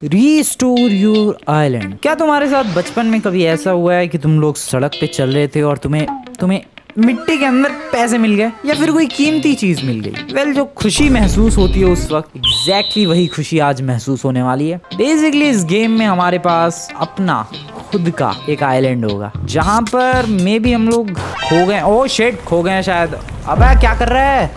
Restore your island. क्या तुम्हारे साथ बचपन में कभी ऐसा हुआ है कि तुम लोग सड़क पे चल रहे थे और तुम्हें तुम्हें मिट्टी के अंदर पैसे मिल गए या फिर कोई कीमती चीज मिल गई? वेल, जो खुशी महसूस होती है उस वक्त एग्जैक्टली वही खुशी आज महसूस होने वाली है। बेसिकली इस गेम में हमारे पास अपना खुद का एक आइलैंड होगा जहाँ पर मे बी हम लोग खो गए। ओह शिट, खो गए शायद। अबे क्या कर रहा है?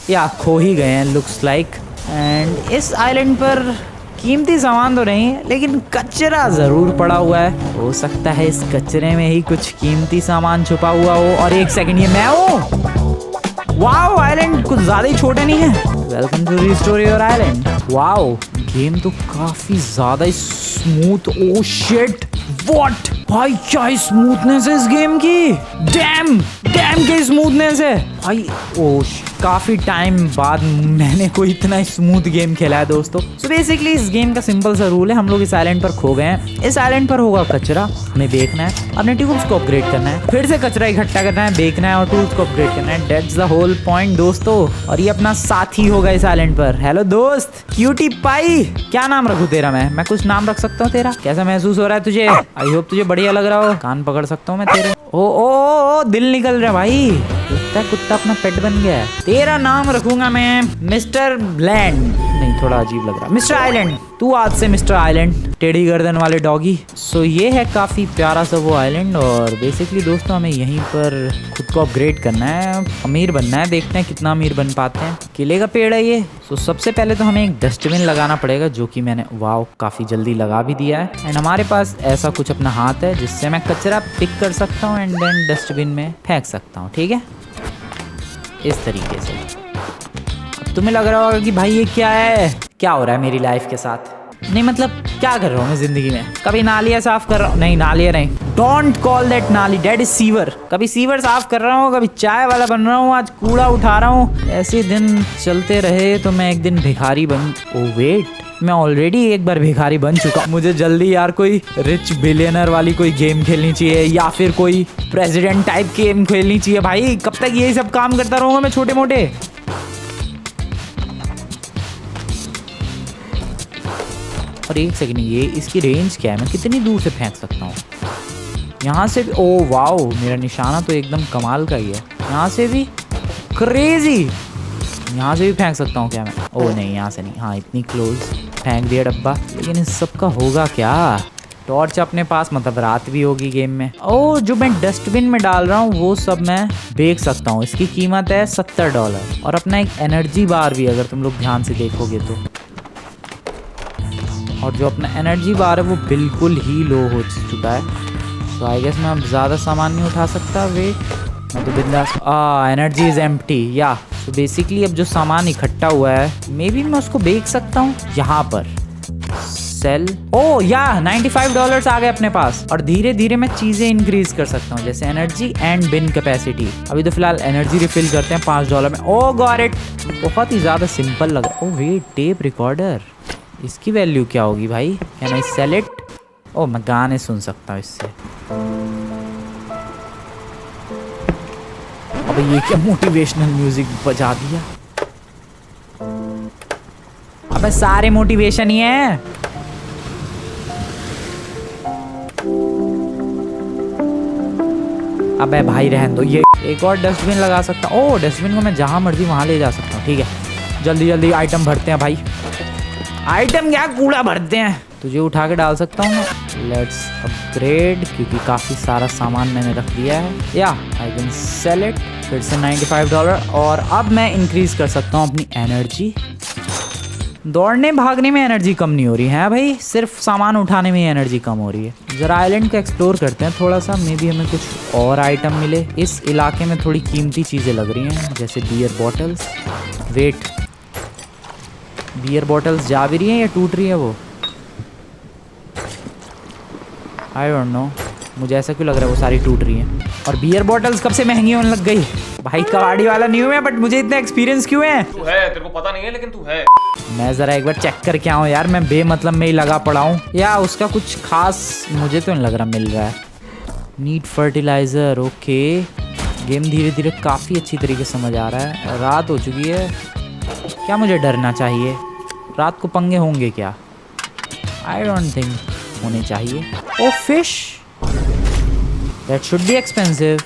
या खो ही गए हैं लुक्स लाइक। एंड इस आइलैंड पर कीमती सामान तो नहीं है लेकिन कचरा जरूर पड़ा हुआ है। हो सकता है इस कचरे में ही कुछ कीमती सामान छुपा हुआ हो। और एक सेकंड, ये मैं हूँ। वाओ, आइलैंड कुछ ज्यादा ही छोटे नहीं है। Welcome to restore your island. Wow, game तो काफी ज्यादा ही स्मूथ। ओ शिट, व्हाट भाई, क्या स्मूथनेस है इस गेम की। डैम डैम की स्मूथनेस है भाई। ओ काफी टाइम बाद मैंने कोई इतना स्मूथ गेम खेला है दोस्तों। सो बेसिकली इस गेम का सिंपल सा रूल है, हम लोग इस आइलैंड पर खो गए हैं। इस आइलैंड पर होगा कचरा, हमें देखना है, अपने टूल्स को अपग्रेड करना है, फिर से कचरा इकट्ठा करना है, देखना है और टूल्स को अपग्रेड करना है। दैट्स द होल पॉइंट दोस्तों। और ये अपना साथी होगा इस आइलैंड पर। हेलो दोस्त, क्यूटी पाई। क्या नाम रखूं तेरा? मैं कुछ नाम रख सकता हूँ तेरा? कैसा महसूस हो रहा है तुझे? आई होप तुझे बढ़िया लग रहा हो। कान पकड़ सकता हूँ मैं तेरे? ओ दिल निकल रहा है भाई। कुत्ता अपना पेट बन गया है। तेरा नाम रखूंगा मैं मिस्टर ब्लैंड। नहीं, थोड़ा अजीब लग रहा है। मिस्टर आइलैंड, तू आज से मिस्टर आइलैंड, टेढ़ी गर्दन वाले डॉगी। सो ये है काफी प्यारा सा वो आइलैंड। और बेसिकली दोस्तों हमें यहीं पर खुद को अपग्रेड करना है, अमीर बनना है। देखते हैं कितना अमीर बन पाते हैं। केले का पेड़ है ये। सो सबसे पहले तो हमें एक डस्टबिन लगाना पड़ेगा, जो कि मैंने वाओ काफी जल्दी लगा भी दिया है। एंड हमारे पास ऐसा कुछ अपना हाथ है जिससे मैं कचरा पिक कर सकता हूँ एंड देन डस्टबिन में फेंक सकता हूँ। ठीक है, इस तरीके से। अब तुम्हें लग रहा होगा कि भाई ये क्या है, क्या हो रहा है मेरी लाइफ के साथ। नहीं मतलब क्या कर रहा हूँ मैं जिंदगी में? कभी नालियाँ साफ कर रहा हूँ, नहीं नालियाँ नहीं, डोंट कॉल दैट नाली, दैट इज सीवर। कभी सीवर साफ कर रहा हूँ, कभी चाय वाला बन रहा हूँ, आज कूड़ा उठा रहा हूँ। ऐसे दिन चलते रहे तो मैं एक दिन भिखारी बन। ओ वेट, मैं ऑलरेडी एक बार भिखारी बन चुका। मुझे जल्दी यार कोई रिच बिलियनर वाली कोई गेम खेलनी चाहिए या फिर कोई प्रेसिडेंट टाइप गेम खेलनी चाहिए भाई। कब तक यही सब काम करता रहूंगा मैं छोटे मोटे? और एक सेकंड, ये इसकी रेंज क्या है? मैं कितनी दूर से फेंक सकता हूँ? यहाँ से भी? ओ वाओ, मेरा निशाना तो एकदम कमाल का ही है। यहाँ से भी क्रेजी। यहाँ से भी फेंक सकता हूँ क्या मैं? ओ नहीं, यहाँ से नहीं। हाँ, इतनी क्लोज फेंक दिया डब्बा। लेकिन इस सब का होगा क्या? टॉर्च अपने पास, मतलब रात भी होगी गेम में। ओ, जो मैं डस्टबिन में डाल रहा हूँ वो सब मैं बेच सकता हूँ। इसकी कीमत है $70। और अपना एक एनर्जी बार भी, अगर तुम लोग ध्यान से देखोगे तो। और जो अपना एनर्जी बार है वो बिल्कुल ही लो हो चुका है। तो आई गेस मैं अब ज़्यादा सामान नहीं उठा सकता। वेट, मैं तो बिंदास। Energy is empty. या तो बेसिकली अब जो सामान इकट्ठा हुआ है मे बी मैं उसको बेच सकता हूँ यहाँ पर। सेल। ओ या $95 आ गए अपने पास। और धीरे धीरे मैं चीज़ें इंक्रीज कर सकता हूँ, जैसे एनर्जी एंड बिन कैपेसिटी। अभी तो फिलहाल एनर्जी रिफिल करते हैं $5 में। ओ गॉट इट, बहुत ही ज़्यादा सिंपल लगा। ओ वेट, टेप रिकॉर्डर, इसकी वैल्यू क्या होगी भाई? Can I sell it? Oh, मैं गाने सुन सकता हूँ इससे। अबे ये क्या मोटिवेशनल म्यूजिक बजा दिया? अबे सारे मोटिवेशन ही है। अबे भाई रहने दो। ये एक और डस्टबिन लगा सकता हूँ। ओ, डस्टबिन को मैं जहाँ मर्जी वहाँ ले जा सकता हूँ। ठीक है, जल्दी जल्दी आइटम भरते हैं भाई। आइटम क्या, कूड़ा भरते हैं। तुझे उठा के डाल सकता हूँ मैं। लेट्स अपग्रेड, क्योंकि काफ़ी सारा सामान मैंने रख दिया है। या आई कैन सेल इट। फिर से $95। और अब मैं इंक्रीज कर सकता हूँ अपनी एनर्जी। दौड़ने भागने में एनर्जी कम नहीं हो रही है भाई, सिर्फ सामान उठाने में ही एनर्जी कम हो रही है। ज़रा आइलैंड को एक्सप्लोर करते हैं थोड़ा सा, मे बी हमें कुछ और आइटम मिले। इस इलाके में थोड़ी कीमती चीज़ें लग रही हैं, जैसे beer bottles. Wait, beer bottles जा भी रही हैं या टूट रही है वो? आई डोंट नो, मुझे ऐसा क्यों लग रहा है वो सारी टूट रही हैं। और बियर बॉटल्स कब से महंगी होने लग गई भाई? कबाड़ी वाला नहीं हूँ मैं, बट मुझे इतना एक्सपीरियंस क्यों है? तू है, तेरे को पता नहीं है लेकिन तू है। मैं ज़रा एक बार चेक करके आऊँ यार, मैं बेमतलब में ही लगा पड़ा हूँ। या उसका कुछ खास मुझे तो नहीं लग रहा मिल रहा है। Need fertiliser. ओके, गेम धीरे धीरे काफ़ी अच्छी तरीके से समझ आ रहा है। रात हो चुकी है, क्या मुझे डरना चाहिए? रात को पंगे होंगे क्या? आई डोंट थिंक होने चाहिए। Oh fish, that should be expensive.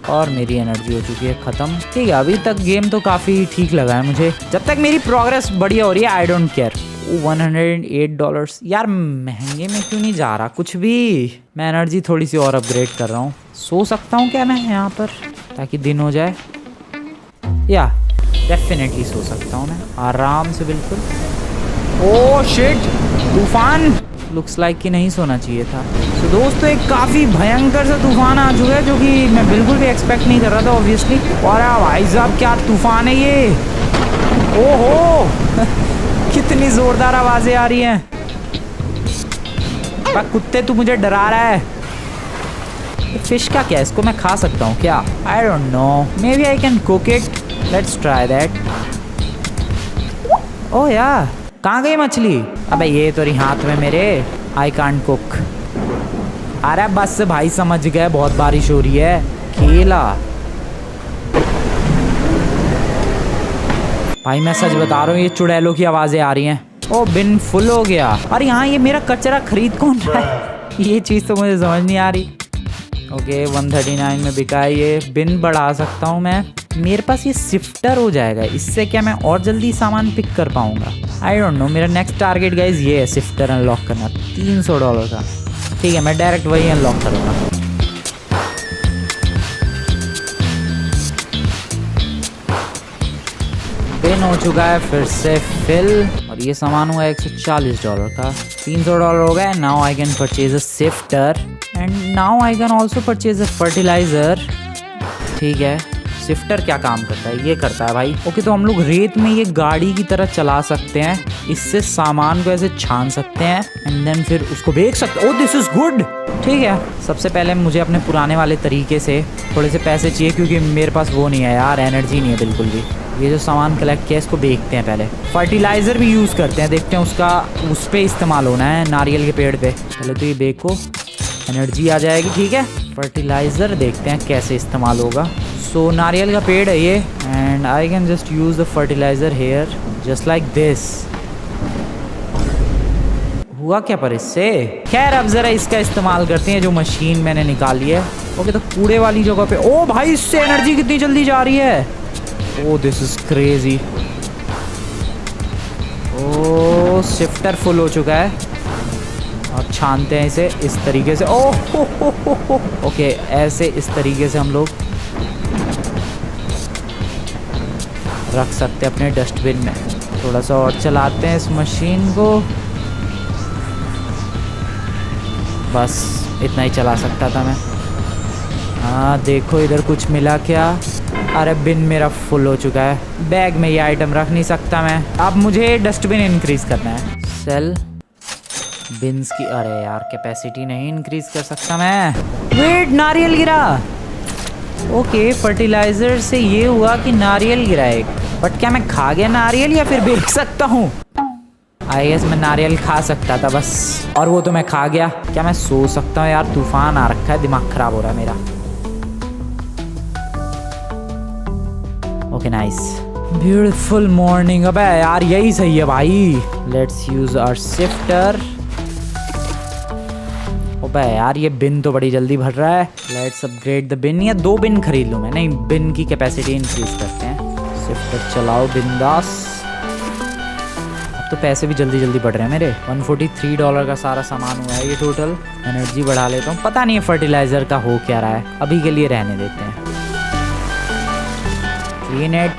और मेरी एनर्जी हो चुकी है ख़त्म। ठीक है, अभी तक गेम तो काफ़ी ठीक लगा है मुझे। जब तक मेरी प्रोग्रेस बढ़िया हो रही है आई डोंट केयर। $108 यार, महंगे में क्यों नहीं जा रहा कुछ भी। मैं एनर्जी थोड़ी सी और अपग्रेड कर रहा हूँ। सो सकता हूँ क्या मैं यहाँ पर, ताकि दिन हो जाए? या डेफिनेटली सो सकता हूँ मैं आराम से, बिल्कुल। ओह शिट, तूफान। लुक्स लाइक कि नहीं सोना चाहिए था। तो दोस्तों एक काफ़ी भयंकर सा तूफान आ चुका है, जो कि मैं बिल्कुल भी एक्सपेक्ट नहीं कर रहा था ऑब्वियसली। और भाई साहब क्या तूफान है ये। ओहो कितनी जोरदार आवाजें आ रही हैं। कुत्ते तू मुझे डरा रहा है। फिश का क्या, इसको मैं खा सकता हूँ क्या? I don't know, maybe I can cook it. Let's try that. Oh यार, कहाँ गई मछली? अबे ये तो रही हाथ में मेरे। I can't cook. अरे बस भाई समझ गए, बहुत बारिश हो रही है। खेला भाई, मैं सच बता रहा हूँ, ये चुड़ैलों की आवाजें आ रही हैं। ओ बिन फुल हो गया। अरे यहाँ ये मेरा कचरा खरीद कौन रहा है? ये चीज़ तो मुझे समझ नहीं आ रही। ओके 139 में बिका है ये। बिन बढ़ा सकता हूँ मैं। मेरे पास ये शिफ्टर हो जाएगा, इससे क्या मैं और जल्दी सामान पिक कर पाऊंगा? आई डोंट नो। मेरा नेक्स्ट टारगेट गाइज ये है, शिफ्टर अनलॉक करना $300 का। ठीक है, मैं डायरेक्ट वही अनलॉक करूँगा। बिन हो चुका है फिर से फिल, और ये सामान हुआ $140 का। $300 हो गए। Now I can purchase a shifter and now I can also purchase a fertiliser. ठीक है, शिफ्टर क्या काम करता है? ये करता है भाई। ओके, तो हम लोग रेत में ये गाड़ी की तरह चला सकते हैं। इससे सामान को ऐसे छान सकते हैं एंड देन फिर उसको बेच सकते हैं। Oh this is good. ठीक है, सबसे पहले मुझे अपने पुराने वाले तरीके से थोड़े से पैसे चाहिए, क्योंकि मेरे पास वो नहीं है यार, एनर्जी नहीं है बिल्कुल भी। ये जो सामान कलेक्ट किया इसको बेचते हैं पहले। फर्टिलाइज़र भी यूज़ करते हैं, देखते हैं उसका उस पर इस्तेमाल होना है, नारियल के पेड़ पे। पहले तो ये बेचो, एनर्जी आ जाएगी। ठीक है, फर्टिलाइज़र देखते हैं कैसे इस्तेमाल होगा। सो नारियल का पेड़ है ये and I can just use the fertiliser here just like this. हुआ क्या पर इससे? खैर अब ज़रा इसका इस्तेमाल करते हैं, जो मशीन मैंने निकाली है। ओके, तो कूड़े वाली जगह पे। ओ भाई, इससे एनर्जी कितनी जल्दी जा रही है। Oh this is crazy. Oh shifter full हो चुका है। अब छानते हैं इसे इस तरीके से। ओह ओके, ऐसे इस तरीके से हम लोग रख सकते हैं अपने डस्टबिन में। थोड़ा सा और चलाते हैं इस मशीन को। बस इतना ही चला सकता था मैं। हाँ देखो इधर कुछ मिला क्या? अरे बिन मेरा फुल हो चुका है। बैग में ये आइटम रख नहीं सकता मैं। अब मुझे डस्टबिन इंक्रीज करना है। सेल बिन्स की, अरे यार कैपेसिटी नहीं इंक्रीज कर सकता मैं। वेट, नारियल गिरा। ओके, फर्टिलाइजर से ये हुआ कि नारियल गिरा एक। बट क्या मैं खा गया नारियल या फिर बेच सकता हूँ? आई गेस मैं नारियल खा सकता था बस, और वो तो मैं खा गया। क्या मैं सो सकता हूँ यार? तूफान आ रखा है, दिमाग खराब हो रहा है मेरा। Okay nice, beautiful morning. अबे यार यही सही है भाई। Let's use our shifter. अबे यार ये बिन तो बड़ी जल्दी भर रहा है। लेट्स अपग्रेड द बिन, या 2 बिन खरीद लूँ मैं? नहीं, बिन की कैपेसिटी इंक्रीज करते हैं। शिफ्टर चलाओ बिंदास। अब तो पैसे भी जल्दी जल्दी बढ़ रहे हैं मेरे। $143 का सारा सामान हुआ है ये टोटल। एनर्जी बढ़ा लेता हूँ। पता नहीं है फर्टिलाइजर का हो क्या रहा है, अभी के लिए रहने देते हैं। Clean it.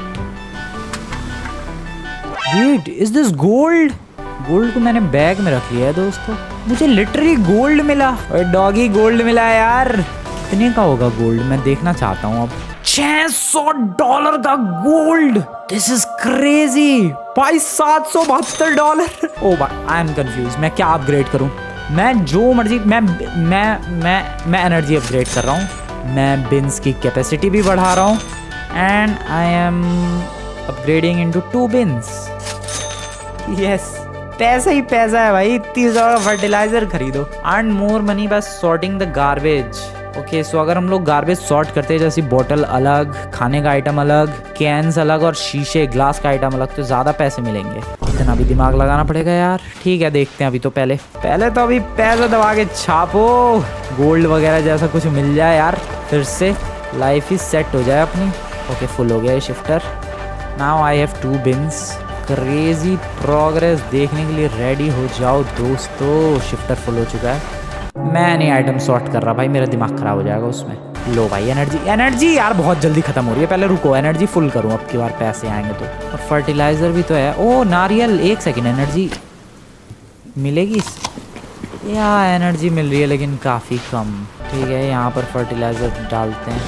Wait, is this gold? Gold को मैंने बैग में रख लिया है दोस्तों। मुझे लिटरली गोल्ड मिला। और डॉगी गोल्ड मिला है यार। कितने का होगा गोल्ड? मैं देखना चाहता हूँ अब। $600 का गोल्ड। दिस इज क्रेजी भाई। $772। ओ भाई आई एम कंफ्यूज। मैं क्या अपग्रेड करूँ? मैं जो मर्जी, मैं एनर्जी अपग्रेड कर रहा हूँ। मैं बिन्स की कैपेसिटी भी बढ़ा रहा हूँ and I am upgrading into 2 bins. Yes, पैसा ही पैसा है भाई। $30 फर्टिलाइजर खरीदो। Earn more money by sorting the garbage. Okay, so अगर हम लोग गार्बेज सॉर्ट करते हैं, जैसे बोतल अलग, खाने का आइटम अलग, कैंस अलग और शीशे ग्लास का आइटम अलग, तो ज़्यादा पैसे मिलेंगे। इतना भी दिमाग लगाना पड़ेगा यार। ठीक है, देखते हैं अभी तो पहले तो अभी पैसा दबा के छापो, गोल्ड वगैरह जैसा कुछ मिल जाए यार, फिर से लाइफ ही सेट हो जाए अपनी। ओके, फुल हो गया ये shifter. Now I have 2 beans. Crazy progress देखने के लिए रेडी हो जाओ दोस्तों। शिफ्टर फुल हो चुका है। मैं नहीं आइटम सॉर्ट कर रहा भाई, मेरा दिमाग खराब हो जाएगा उसमें। लो भाई, एनर्जी यार बहुत जल्दी खत्म हो रही है। पहले रुको, एनर्जी फुल करूँ, अब की बार पैसे आएंगे तो। और फर्टिलाइजर भी तो है। ओ नारियल, 1 सेकेंड, एनर्जी मिलेगी या एनर्जी मिल रही है लेकिन काफ़ी कम। ठीक है, यहाँ पर फर्टिलाइजर डालते हैं।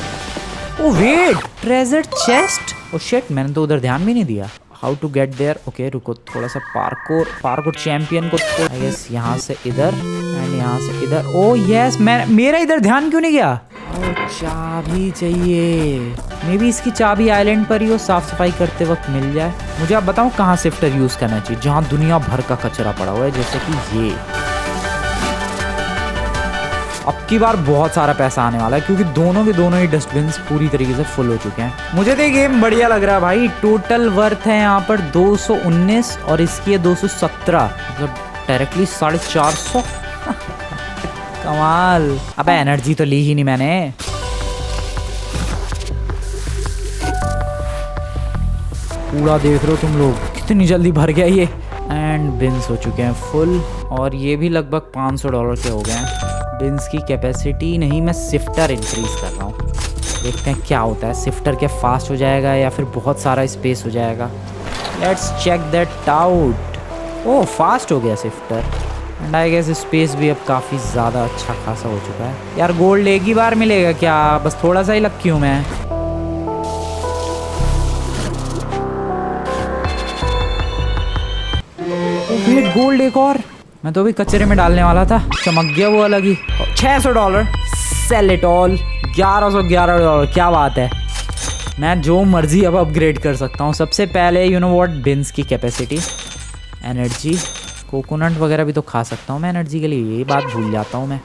Oh wait, treasure chest. Oh shit, मैंने तो उधर ध्यान भी नहीं दिया। How to get there. Okay रुको, थोड़ा सा पार्कोर चैंपियन को आई गेस यहाँ से इधर एंड यहाँ से इधर। ओ यस, मेरा इधर ध्यान क्यों नहीं गया। ओ चाबी चाहिए। मे बी इसकी चाबी आइलैंड पर ही हो, साफ सफाई करते वक्त मिल जाए। मुझे आप बताऊँ कहाँ शिफ्टर यूज़ करना चाहिए, जहाँ दुनिया भर का कचरा पड़ा हुआ है, जैसे कि ये। अब की बार बहुत सारा पैसा आने वाला है क्योंकि दोनों के दोनों ही डस्टबिन पूरी तरीके से फुल हो चुके हैं। मुझे तो ये गेम बढ़िया लग रहा है भाई। टोटल वर्थ है यहाँ पर 219 और इसकी है 217, मतलब डायरेक्टली 450। कमाल। अबे एनर्जी तो ली ही नहीं मैंने। पूरा देख रहे हो तुम लोग, कितनी जल्दी भर गया ये। एंड बिन्स हो चुके हैं फुल और ये भी लगभग $500 के हो गए हैं। बिन्स की कैपेसिटी नहीं, मैं शिफ्टर इंक्रीज कर रहा हूँ। देखते हैं क्या होता है। शिफ्टर क्या फास्ट हो जाएगा या फिर बहुत सारा स्पेस हो जाएगा। Let's check that out. Oh fast हो गया shifter and I guess space भी अब काफ़ी ज़्यादा अच्छा खासा हो चुका है। यार गोल्ड एक ही बार मिलेगा क्या? बस थोड़ा सा ही लक्की हूँ मैं। वेट, गोल्ड एक और। मैं तो अभी कचरे में डालने वाला था, चमक गया वो अलग ही। $600 सेल इट ऑल। $1111, क्या बात है। मैं जो मर्जी अब अपग्रेड कर सकता हूँ। सबसे पहले यू नो व्हाट, बिन्स की कैपेसिटी, एनर्जी, कोकोनट वगैरह भी तो खा सकता हूँ मैं एनर्जी के लिए, ये बात भूल जाता हूँ मैं।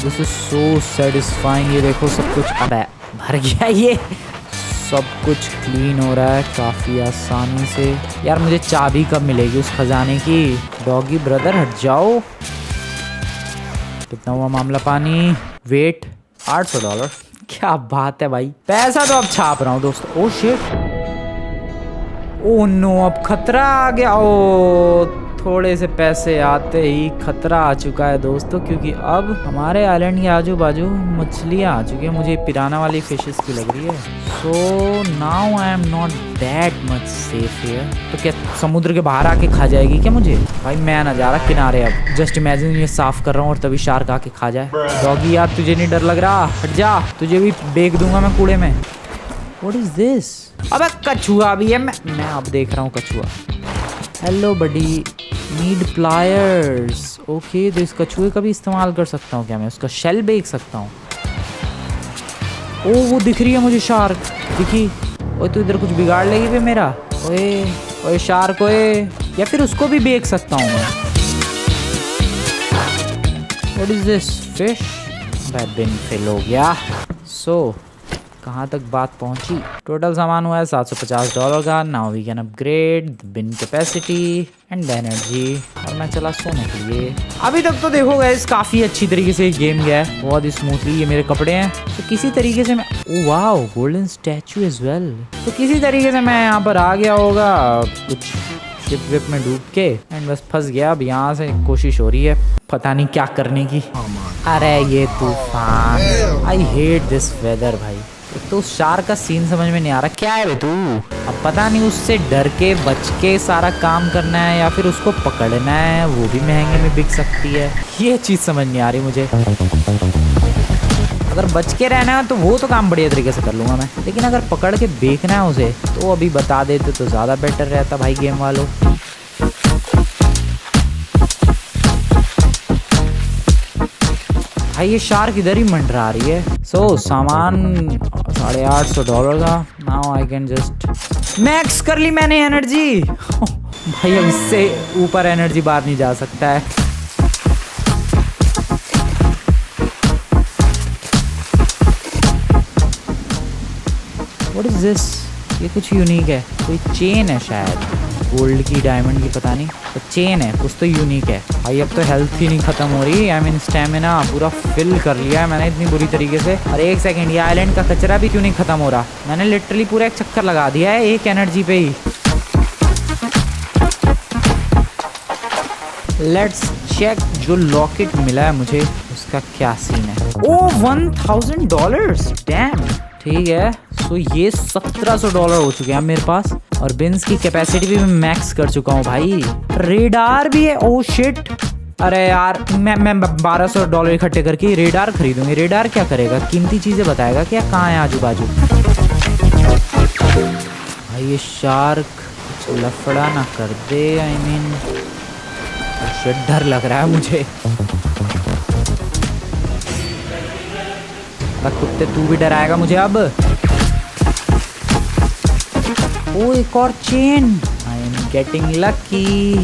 This is so satisfying. ये देखो सब कुछ अब भर गया, ये सब कुछ क्लीन हो रहा है काफ़ी आसानी से। यार मुझे चाबी कब मिलेगी उस खजाने की? डॉगी ब्रदर हट जाओ। कितना हुआ मामला पानी? वेट, $800। क्या बात है भाई, पैसा तो अब छाप रहा हूँ दोस्तों। ओ शिट, ओ नो, अब खतरा आ गया। ओ थोड़े से पैसे आते ही खतरा आ चुका है दोस्तों, क्योंकि अब हमारे आइलैंड के आजू बाजू मछलियाँ आ चुकी हैं। मुझे पिराना वाली फिशेस की लग रही है। So now I am not that much safe here. तो क्या समुद्र के बाहर आके खा जाएगी क्या मुझे? भाई मैं ना जा रहा किनारे अब। जस्ट इमेजिन ये साफ कर रहा हूँ और तभी शार्क आके खा जाए। डॉगी यार तुझे नहीं डर लग रहा? हट जा, तुझे भी बेच दूंगा मैं कूड़े में। What is this? अबे कछुआ भी है। मैं अब देख रहा हूँ कछुआ। Hello buddy, need pliers. Okay, तो इस कछुए का भी इस्तेमाल कर सकता हूँ क्या मैं? उसका शेल बेच सकता हूँ। ओ वो दिख रही है मुझे, शार्क दिखी। ओए तू इधर कुछ बिगाड़ लेगी भी मेरा। ओए ओए शार्क, ओए। या फिर उसको भी बेच सकता हूँ मैं। What is this? Fish. Bin fill हो गया। सो कहाँ तक बात पहुँची? टोटल सामान हुआ है $750 का। Now we can upgrade the bin capacity and the energy. और मैं चला सोने के लिए। अभी तक तो देखो गाइस, काफ़ी अच्छी तरीके से गेम गया है, बहुत ही स्मूथली। ये मेरे कपड़े हैं, तो किसी तरीके से मैं, oh wow, golden statue as well. तो किसी तरीके से मैं यहाँ पर आ गया होगा कुछ शिप विप में डूब के, एंड बस फंस गया। अब यहाँ से कोशिश हो रही है पता नहीं क्या करने की। अरे ये तूफान, आई हेट दिस वेदर भाई। तो शार्क का सीन समझ में नहीं आ रहा, क्या है तू? अब पता नहीं उससे डर के बच के सारा काम करना है या फिर उसको पकड़ना है, वो भी महंगे में बिक सकती है। ये चीज़ समझ नहीं आ रही मुझे। अगर बच के रहना है तो वो तो काम बढ़िया तरीके से कर लूँगा मैं, लेकिन अगर पकड़ के बेचना है उसे तो अभी बता देते तो ज़्यादा बेटर रहता भाई गेम वालों। भाई ये शार्क इधर ही मंडरा रही है। सो सामान $850 का। Now I can just max कर ली मैंने एनर्जी। भाई अब इससे ऊपर एनर्जी बाहर नहीं जा सकता है। What is this? ये कुछ यूनिक है, कोई चेन है शायद, गोल्ड की डायमंड की पता नहीं, तो चेन है कुछ तो यूनिक है भाई। अब तो हेल्थ ही नहीं खत्म हो रही, आई मीन स्टेमिना पूरा फिल कर लिया है मैंने इतनी बुरी तरीके से। अरे एक सेकंड, ये आइलैंड का कचरा भी क्यों नहीं खत्म हो रहा? मैंने लिटरली पूरा एक चक्कर लगा दिया है एक एनर्जी पे ही। लेट्स चेक जो लॉकेट मिला है मुझे उसका क्या सीन है। ओ $1000, डैम, ठीक है। सो ये $1700 हो चुके हैं मेरे पास, और बिन्स की कैपेसिटी भी मैं मैक्स कर चुका हूँ भाई। रेडार भी है, ओ शिट। अरे यार मैं $1200 इकट्ठे करके रेडार खरीदूंगी। रेडार क्या करेगा? कीमती चीजें बताएगा क्या कहाँ है आजू बाजू। भाई ये शार्क कुछ लफड़ा ना कर दे, आई मीन डर लग रहा है मुझे। कुत्ते तू भी डराएगा मुझे अब। ओ एक और chain, I am getting lucky.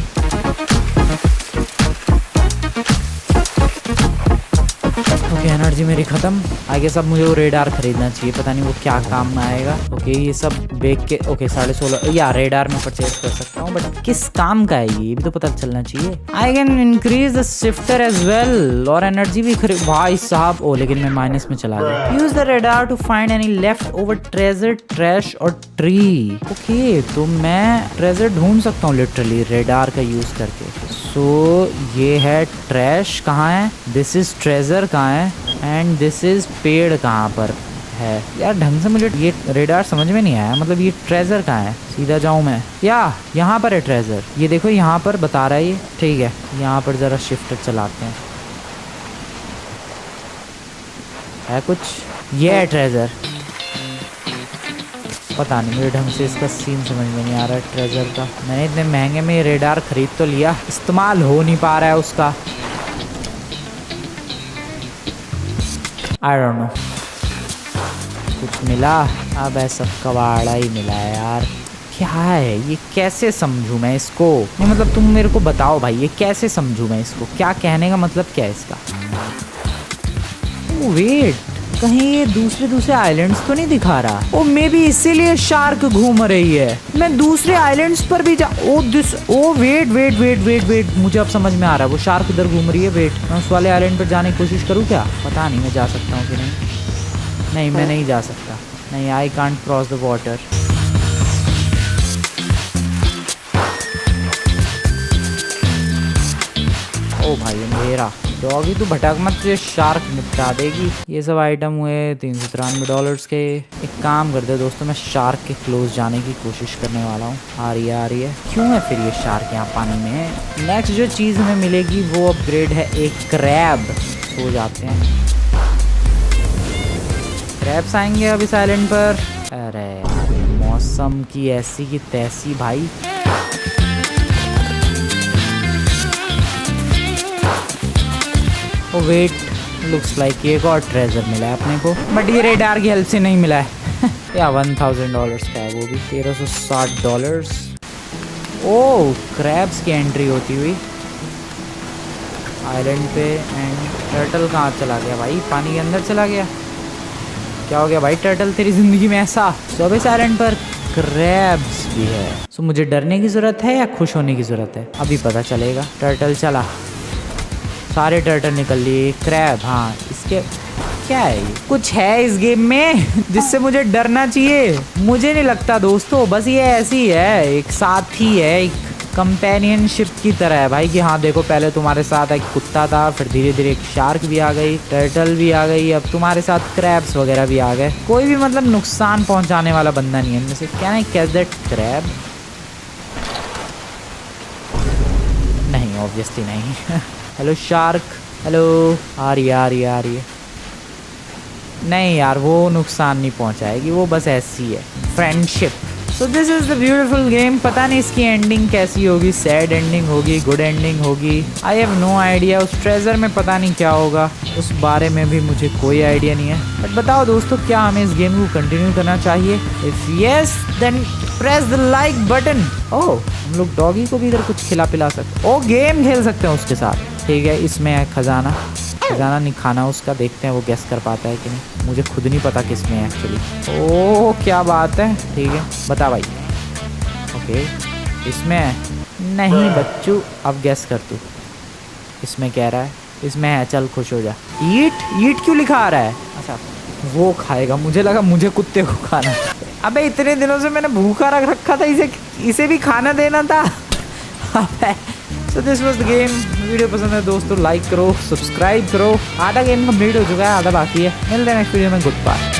Okay energy मेरी खत्म। आगे सब मुझे वो रेडार खरीदना चाहिए, पता नहीं वो क्या काम में आएगा। ओके ये सब बेच के, ओके 16.5 या रेडार में परचेज कर सकता हूँ, बट किस काम का है ये भी तो पता चलना चाहिए। I can increase the shifter as well, और एनर्जी भी खरीद भाई साहब। ओ लेकिन मैं माइनस में चला गया। Use the radar to find any left over treasure, trash और ट्री। ओके तो मैं ट्रेजर ढूंढ सकता हूँ लिटरली रेडार का यूज करके। सो ये है ट्रैश, कहाँ है? दिस इज ट्रेजर कहाँ है? एंड दिस इज पेड़ कहाँ पर है? यार ढंग से मुझे ये रेडार समझ में नहीं आया, मतलब ये ट्रेजर कहाँ है? सीधा जाऊँ मैं या यहाँ पर है ट्रेजर? ये देखो यहाँ पर बता रहा है ये, ठीक है। यहाँ पर जरा शिफ्टर चलाते हैं, है कुछ? ये है ट्रेजर, पता नहीं मुझे ढंग से इसका सीन समझ में नहीं आ रहा है ट्रेजर का। मैंने इतने महंगे में रेडार खरीद तो लिया, इस्तेमाल हो नहीं पा रहा है उसका। आई डोंट नो, कुछ मिला? अब ऐसा कबाड़ा ही मिला है यार। क्या है ये? कैसे समझूं मैं इसको? नहीं मतलब तुम मेरे को बताओ भाई, ये कैसे समझूं मैं इसको? क्या कहने का मतलब क्या है इसका? वेट, कहीं ये दूसरे आइलैंड्स तो नहीं दिखा रहा? ओ मे बी इसीलिए शार्क घूम रही है। मैं दूसरे आइलैंड्स पर भी जा, ओ दिस, ओ वेट, मुझे अब समझ में आ रहा है, वो शार्क उधर घूम रही है। वेट, मैं उस वाले आइलैंड पर जाने की कोशिश करूँ क्या? पता नहीं मैं जा सकता हूँ कि नहीं मैं नहीं जा सकता। नहीं, I can't cross the water. Oh भाई अंधेरा, डॉगी तू भटक मत, तुझे शार्क निपटा देगी। ये सब आइटम हुए $393 के। एक काम करते हैं दोस्तों, मैं शार्क के क्लोज जाने की कोशिश करने वाला हूँ। आ रही है। क्यों है फिर ये शार्क यहाँ पानी में है? नेक्स्ट जो चीज़ हमें मिलेगी वो अपग्रेड है एक क्रैब। हो जाते हैं, क्रैब्स आएंगे अब इस आइलैंड पर। अरे मौसम की ऐसी की तैसी भाई। ओ वेट, लुक्स लाइक एक और ट्रेजर मिला है अपने को, बट ये रेडार की हेल्प से नहीं मिला है। या $1000 का है वो भी, $1360। ओ क्रैब्स की एंट्री होती हुई आइलैंड पे। एंड टर्टल कहाँ चला गया भाई? पानी के अंदर चला गया? क्या हो गया भाई टर्टल तेरी जिंदगी में ऐसा? तो अब इस आइलैंड पर क्रैब्स भी है। सो मुझे डरने की जरूरत है या खुश होने की जरूरत है? अभी पता चलेगा। टर्टल चला, सारे टर्टल निकल लिए। क्रैब, हाँ इसके क्या है? ये कुछ है इस गेम में जिससे मुझे डरना चाहिए? मुझे नहीं लगता दोस्तों, बस ये ऐसी है, एक साथी है, एक कंपेनियनशिप की तरह है भाई। कि हाँ देखो, पहले तुम्हारे साथ एक कुत्ता था, फिर धीरे धीरे एक शार्क भी आ गई, टर्टल भी आ गई, अब तुम्हारे साथ क्रैब्स वगैरह भी आ गए। कोई भी मतलब नुकसान पहुंचाने वाला बंदा नहीं है इनमें से। क्या नहीं, कैच दैट क्रैब? नहीं, ऑब्वियसली नहीं। Hello shark, hello. आ रही है। नहीं यार, वो नुकसान नहीं पहुंचाएगी, वो बस ऐसी है, friendship. So this is the beautiful game. पता नहीं इसकी एंडिंग कैसी होगी, सैड एंडिंग होगी, गुड एंडिंग होगी, आई हैव नो आइडिया। उस ट्रेजर में पता नहीं क्या होगा, उस बारे में भी मुझे कोई आइडिया नहीं है। बट बताओ दोस्तों, क्या हमें इस गेम को कंटिन्यू करना चाहिए? If yes then press the like button. Oh, हम लोग डॉगी को भी इधर कुछ खिला पिला सकते, ओ गेम खेल सकते हैं उसके साथ। ठीक है, इसमें है खजाना नहीं खाना उसका, देखते हैं वो गेस कर पाता है कि नहीं। मुझे खुद नहीं पता किस में है एक्चुअली। ओह क्या बात है, ठीक है बता भाई। ओके इसमें है, नहीं बच्चू अब गैस कर तू। इसमें कह रहा है इसमें है, चल खुश हो जा। ईट, ईट क्यों लिखा आ रहा है? अच्छा वो खाएगा, मुझे लगा मुझे कुत्ते को खाना है। अबे इतने दिनों से मैंने भूखा रख रखा था, इसे भी खाना देना था। So this was the game. Video पसंद है दोस्तों लाइक करो, सब्सक्राइब करो। आधा गेम कंप्लीट हो चुका है, आधा बाकी है। मिलते हैं नेक्स्ट वीडियो में, गुड बाय।